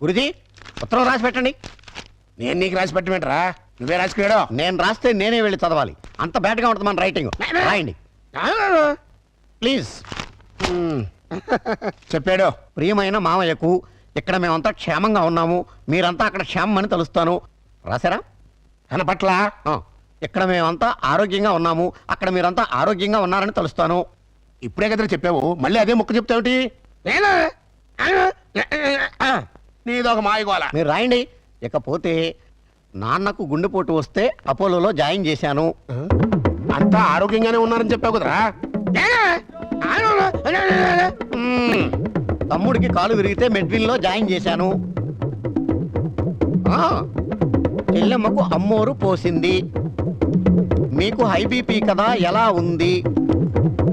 గురుజీ ఉత్తరం రాసి పెట్టండి. నేను నీకు రాసి పెట్టమంటరా? నువ్వే రాసుకున్నాడో? నేను రాస్తే నేనే వెళ్ళి చదవాలి. అంత బ్యాడ్గా ఉంటుంది మన రైటింగ్. రాయండి ప్లీజ్. చెప్పాడు. ప్రియమైన మామయ్యకు, ఇక్కడ మేమంతా క్షేమంగా ఉన్నాము, మీరంతా అక్కడ క్షేమం అని తలుస్తాను. రాశారా? కనపట్ల. ఇక్కడ మేమంతా ఆరోగ్యంగా ఉన్నాము, అక్కడ మీరంతా ఆరోగ్యంగా ఉన్నారని తలుస్తాను. ఇప్పుడే కదా చెప్పావు, మళ్ళీ అదే ముక్క చెప్తావుటి? నీదొక మాయగోల. మీరు రాయండి. ఇకపోతే నాన్నకు గుండెపోటు వస్తే అపోలోలో జాయిన్ చేశాను. అంతా ఆరోగ్యంగానే ఉన్నారని చెప్పావు కదరా. తమ్ముడికి కాలు విరిగితే మెడ్విన్ లో జాయిన్ చేశాను. చెల్లెమ్మకు అమ్మోరు పోసింది. మీకు హై బీపీ కదా, ఎలా ఉంది?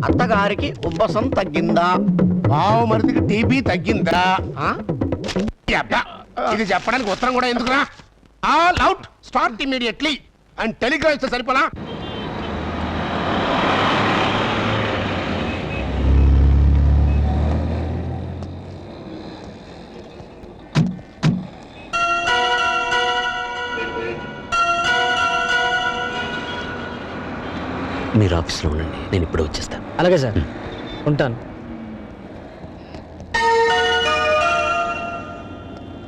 అత్తగారికి ఉబ్బసం తగ్గిందా? బావు మరిదికి టీబీ తగ్గిందా? ఇది చెప్పడానికి ఉత్తరం కూడా ఎందుకురా? All out, start immediately and Telegram ఇస్తే సరిపోలా? మీరు ఆఫీస్లో ఉండండి, నేను ఇప్పుడే వచ్చేస్తాను. అలాగే సార్, ఉంటాను.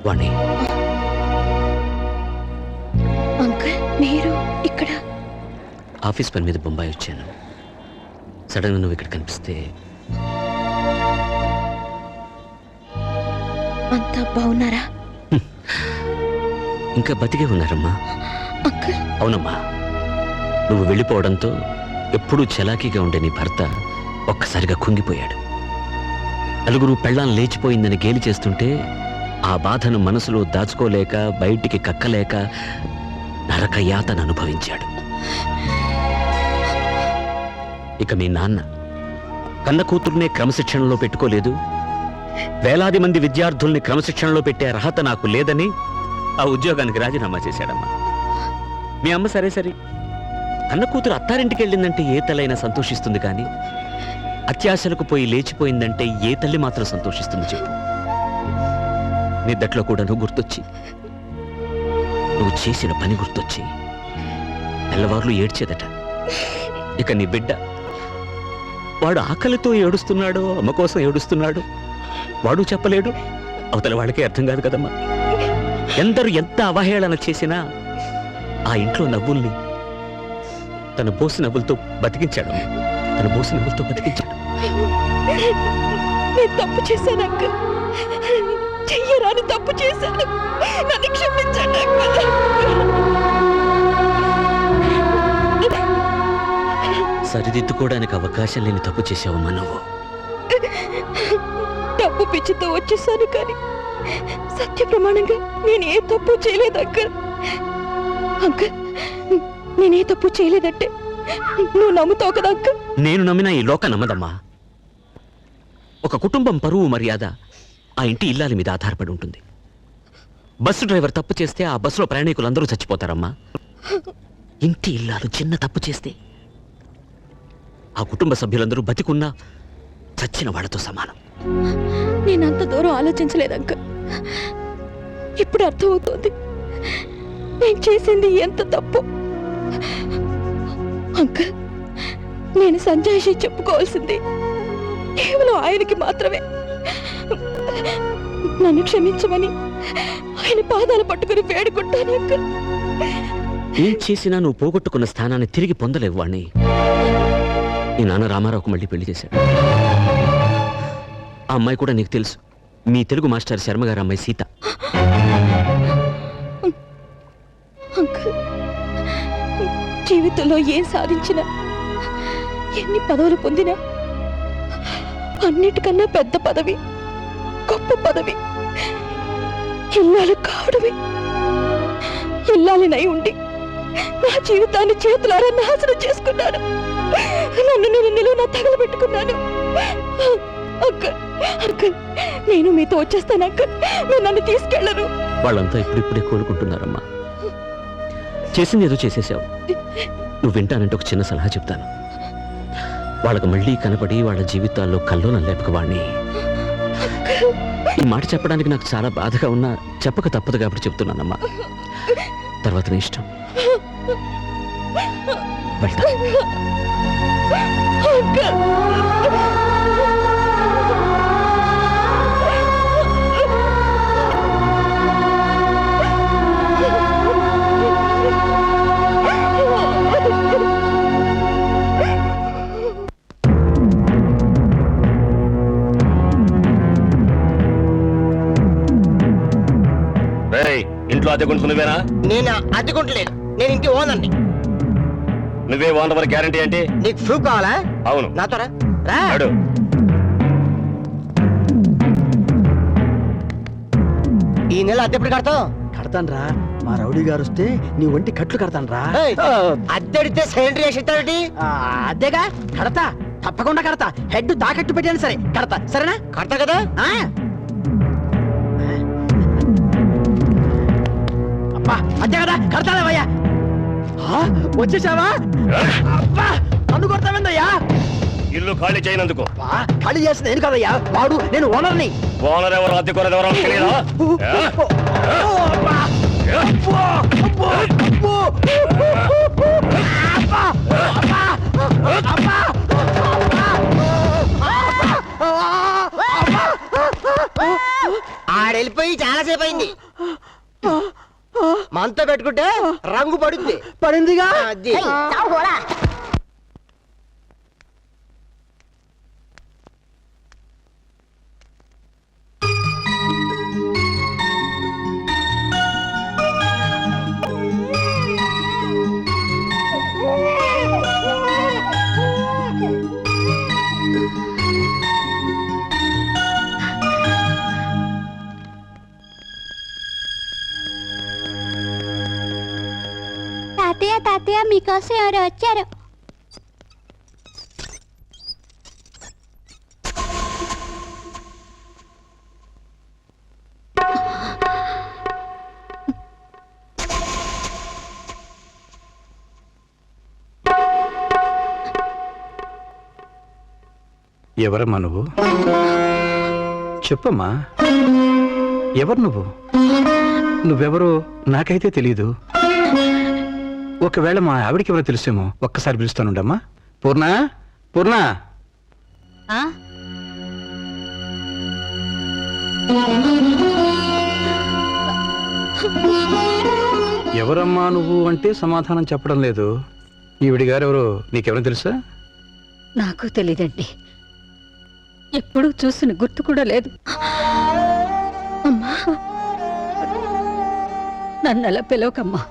వాణి, అంకుల్ మీరు ఇక్కడ? ఆఫీస్ పని మీద బొంబాయి వచ్చాను. సడన్గా నువ్వు ఇక్కడ కనిపిస్తే. అంతా బాగున్నారా? ఇంకా బతికే ఉన్నారమ్మా. అంకుల్. అవునమ్మా, నువ్వు వెళ్ళిపోవడంతో ఎప్పుడూ చలాకీగా ఉండే నీ భర్త ఒక్కసారిగా కుంగిపోయాడు. నలుగురు పెళ్ళాం లేచిపోయిందని గేలి చేస్తుంటే ఆ బాధను మనసులో దాచుకోలేక, బయటికి కక్కలేక నరక యాతన అనుభవించాడు. ఇక మీ నాన్న కన్న కూతుర్నే క్రమశిక్షణలో పెట్టుకోలేదు, వేలాది మంది విద్యార్థుల్ని క్రమశిక్షణలో పెట్టే అర్హత నాకు లేదని ఆ ఉద్యోగానికి రాజీనామా చేశాడమ్మా. మీ అమ్మ సరే సరే, కన్న కూతురు అత్తారింటికి వెళ్ళిందంటే ఏ తల్లైనా సంతోషిస్తుంది, కానీ అత్యాశలకు పోయి లేచిపోయిందంటే ఏ తల్లి మాత్రం సంతోషిస్తుంది చెప్పు? నిద్దట్లో కూడా నువ్వు గుర్తొచ్చి, నువ్వు చేసిన పని గుర్తొచ్చి తెల్లవార్లు ఏడ్చేదట. ఇక నీ బిడ్డ, వాడు ఆకలితో ఏడుస్తున్నాడో అమ్మ కోసం ఏడుస్తున్నాడు వాడు చెప్పలేడు, అవతల వాళ్ళకే అర్థం కాదు కదమ్మా. ఎందరు ఎంత అవహేళన చేసినా ఆ ఇంట్లో నవ్వుల్ని తన బోసి నవ్వులతో బతికించాడు. తన బోసి నవ్వులతో బతికించాడు. నేను తప్పు చేశాను అంకుల్, చెయ్యరాని తప్పు చేశాను, నన్ను క్షమించండి అంకుల్. సరిదిద్దుకోవడానికి అవకాశం లేని తప్పు చేసావమ్మా నువ్వు. డబ్బు పిచ్చితో వచ్చేసాను, కానీ సత్య ప్రమాణంగా నేను ఏ తప్పు చేయలేదు అంకుల్. అంకుల్, నేనే తప్పు చేయలేదంటే నువ్వు నమ్ముతావు కదా అంకుల్? నేను నమ్మినా ఈ లోక నమ్మదమ్మా. ఒక కుటుంబం పరువు మర్యాద ఆ ఇంటి ఇల్లాలి మీద ఆధారపడి ఉంటుంది. బస్సు డ్రైవర్ తప్పు చేస్తే ఆ బస్సులో ప్రయాణికులందరూ చచ్చిపోతారమ్మా. ఇంటి ఇల్లాలు చిన్న తప్పు చేస్తే ఆ కుటుంబ సభ్యులందరూ బతికున్నా చచ్చిన వాళ్ళతో సమానం. నేనంత దూరం ఆలోచించలేదు అంకుల్. ఇప్పుడు అర్థమవుతోంది నేను చేసింది ఎంత తప్పు. అంకుల్, నేను సంజాయిషి చెప్పుకోవాల్సింది కేవలం ఆయనకి మాత్రమే. నన్ను క్షమించమని ఆయన పాదాలు పట్టుకుని వేడుకుంటాను అంకుల్. ఏం చేసినా నువ్వు పోగొట్టుకున్న స్థానాన్ని తిరిగి పొందలేవు వాణ్ణి. నీ నాన్న రామారావుకు మళ్ళీ పెళ్లి చేశాడు. ఆ అమ్మాయి కూడా నీకు తెలుసు, మీ తెలుగు మాస్టర్ శర్మ గారు అమ్మాయి సీత. అంకుల్, జీవితంలో ఏం సాధించినా, ఎన్ని పదవులు పొందినా, అన్నిటికన్నా పెద్ద పదవి, గొప్ప పదవి ఇల్లాలు కావడమే. ఇల్లాలినై ఉండి నా జీవితాన్ని చేతులారా నాశనం చేసుకున్నాను. నన్ను నేను నిలువునా తగలబెట్టుకున్నాను. అంకుల్, అంకుల్, నేను మీతో వచ్చేస్తాను అంకుల్. మీరు నన్ను తీసుకెళ్లరు. వాళ్ళంతా ఇప్పుడిప్పుడే కోలుకుంటున్నారమ్మా. చేసింది ఏదో చేసేసావు. నువ్వు వింటానంటే ఒక చిన్న సలహా చెప్తాను. వాళ్ళకు మళ్ళీ కనపడి వాళ్ళ జీవితాల్లో కల్లోలం లేపక వాణ్ణి. ఈ మాట చెప్పడానికి నాకు చాలా బాధగా ఉన్నా చెప్పక తప్పదు కాబట్టి చెప్తున్నానమ్మా. తర్వాత నీ ఇష్టం. వెళ్తా. ఇంట్లో అద్దె కొంచెం నువ్వేనా? నేను అద్దెకుంటలేదు, నేను ఇంటి ఓనర్ని. నువ్వే ఓనర్ వరకు గ్యారంటీ ఏంటి? నీకు ప్రూఫ్ కావాలా? అవును. నాతో రా. రా. అడు. ఈ నెల అద్దె ఎప్పుడు కడతావు? కడతాన్రా, మా రౌడీ గారు వస్తే నీ ఒంటి కట్లు కడతాన్రా. ఏయ్, అద్దె అడిగితే సైలెంట్ చేసి ఇస్తాడేంటి? అదేగా కడతా, తప్పకుండా కడతా. హెడ్ తాకట్టు పెట్టాను సరే కడతా, సరేనా? కడతా కదా. అబ్బా అదే కదా కడతానేవయ్యా. వచ్చేసావా? అబ్బా నన్ను కొడతావేందయ్యా? ఇల్లు ఖాళీ చేయనందుకు. ఖాళీ చేసిన నేను కదయ్యా, వాడు నేను ఓనర్ని. ఓనర్ ఎవరు, అద్దె కొనది ఎవరో తెలియదా? ఆడెళ్ళిపోయి చాలాసేపు అయింది. మనతో పెట్టుకుంటే రంగు పడుద్ది. పడిందిగా. అది తాతయ్య తాతయ్య మీకోసం ఎవరు వచ్చారు? ఎవరమ్మా నువ్వు? చెప్పమ్మా, ఎవరు నువ్వు? నువ్వెవరో నాకైతే తెలీదు. ఒకవేళ మా ఆవిడికి ఎవరో తెలుసేమో. ఒక్కసారి పిలుస్తానుండమ్మా. పూర్ణ, పూర్ణ. ఎవరమ్మా నువ్వు అంటే సమాధానం చెప్పడం లేదు. ఈవిడి గారు ఎవరో నీకెవరో తెలుసా? నాకు తెలీదండి, ఎప్పుడూ చూసిన గుర్తు కూడా లేదు. అమ్మా నన్నలా పిలవకమ్మా.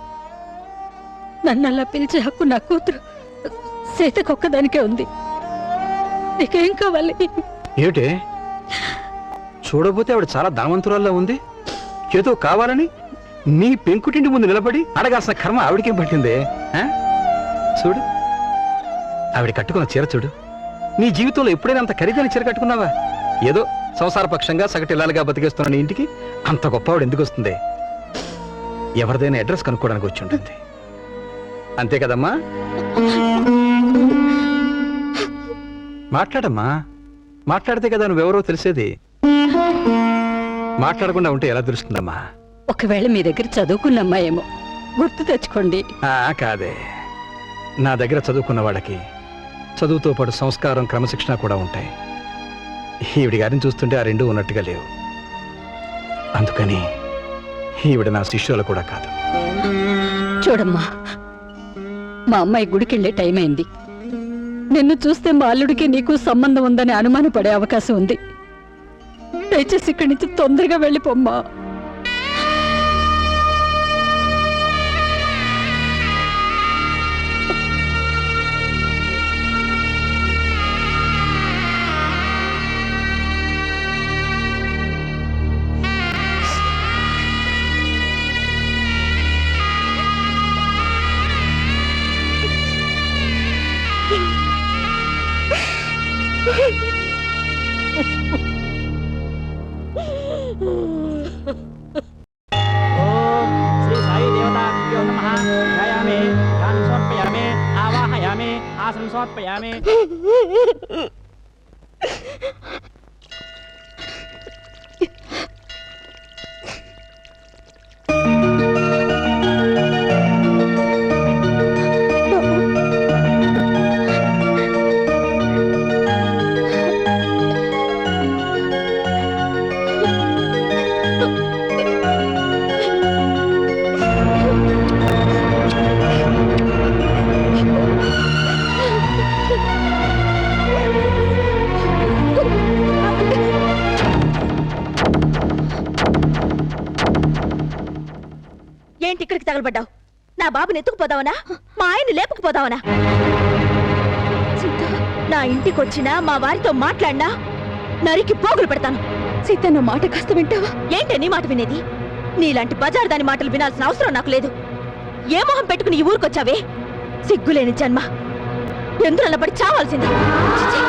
నన్నలా పిలిచే హక్కు నా కూతురు సీతకొక్కదానికే ఉంది. నీకేం కావాలి? ఏమిటే చూడబోతే ఆవిడ చాలా ధనవంతురాల్లో ఉంది. ఏదో కావాలని నీ పెంకుటింటి ముందు నిలబడి అడగాల్సిన కర్మ ఆవిడకేం పట్టిందే? చూడు, ఆవిడ కట్టుకున్న చీర చూడు. నీ జీవితంలో ఎప్పుడైనా అంత ఖరీదైన చీర కట్టుకున్నావా? ఏదో సంసారపక్షంగా సగటు ఇల్లాలుగా బతికేస్తున్న నీ ఇంటికి అంత గొప్ప ఆవిడ ఎందుకు వస్తుంది? ఎవరిదైనా అడ్రస్ కనుక్కోవడానికి వచ్చి ఉంటుంది, అంతే కదమ్మా? మాట్లాడమ్మా, మాట్లాడితే కదా నువ్వెవరో తెలిసేది. మాట్లాడకుండా ఉంటే ఎలా తెలుస్తుందమ్మా? ఒకవేళ మీ దగ్గర చదువుకున్న అమ్మాయేమో, గుర్తు తెచ్చుకోండి. కాదే, నా దగ్గర చదువుకున్న వాళ్ళకి చదువుతో పాటు సంస్కారం, క్రమశిక్షణ కూడా ఉంటాయి. ఈవిడి గారిని చూస్తుంటే ఆ రెండూ ఉన్నట్టుగా లేవు. అందుకని ఈవిడ నా శిష్యులు కూడా కాదు. చూడమ్మా, మా అమ్మాయి గుడికెళ్ళే టైం అయింది. నిన్ను చూస్తే మా అల్లుడికి నీకు సంబంధం ఉందని అనుమానపడే అవకాశం ఉంది. దయచేసి ఇక్కడి నుంచి తొందరగా వెళ్ళిపోమ్మా. శ్రీ సాయి దేవతాభ్యో నమః. ధ్యాయామి, ధ్యానం సమర్పయామి, ఆవాహయామి, ఆసనం సమర్పయామి. ఏంటి ఇక్కడికి తగలబడ్డావు? నా బాబుని ఎత్తుకుపోదావనా? మా ఆయన్ని లేపుకుపోదావనా? సీత, నా ఇంటికొచ్చినా మా వారితో మాట్లాడినా నరికి పోగులు పెడతాను. సీత, నా మాట కాస్త వింటావా? ఏంటే నీ మాట వినేది? నీలాంటి బజార్ దాని మాటలు వినాల్సిన అవసరం నాకు లేదు. ఏ మొహం పెట్టుకుని ఈ ఊరికొచ్చావే? సిగ్గులేని జన్మ, ఎందులో పడి చావాల్సిందే. చిచి.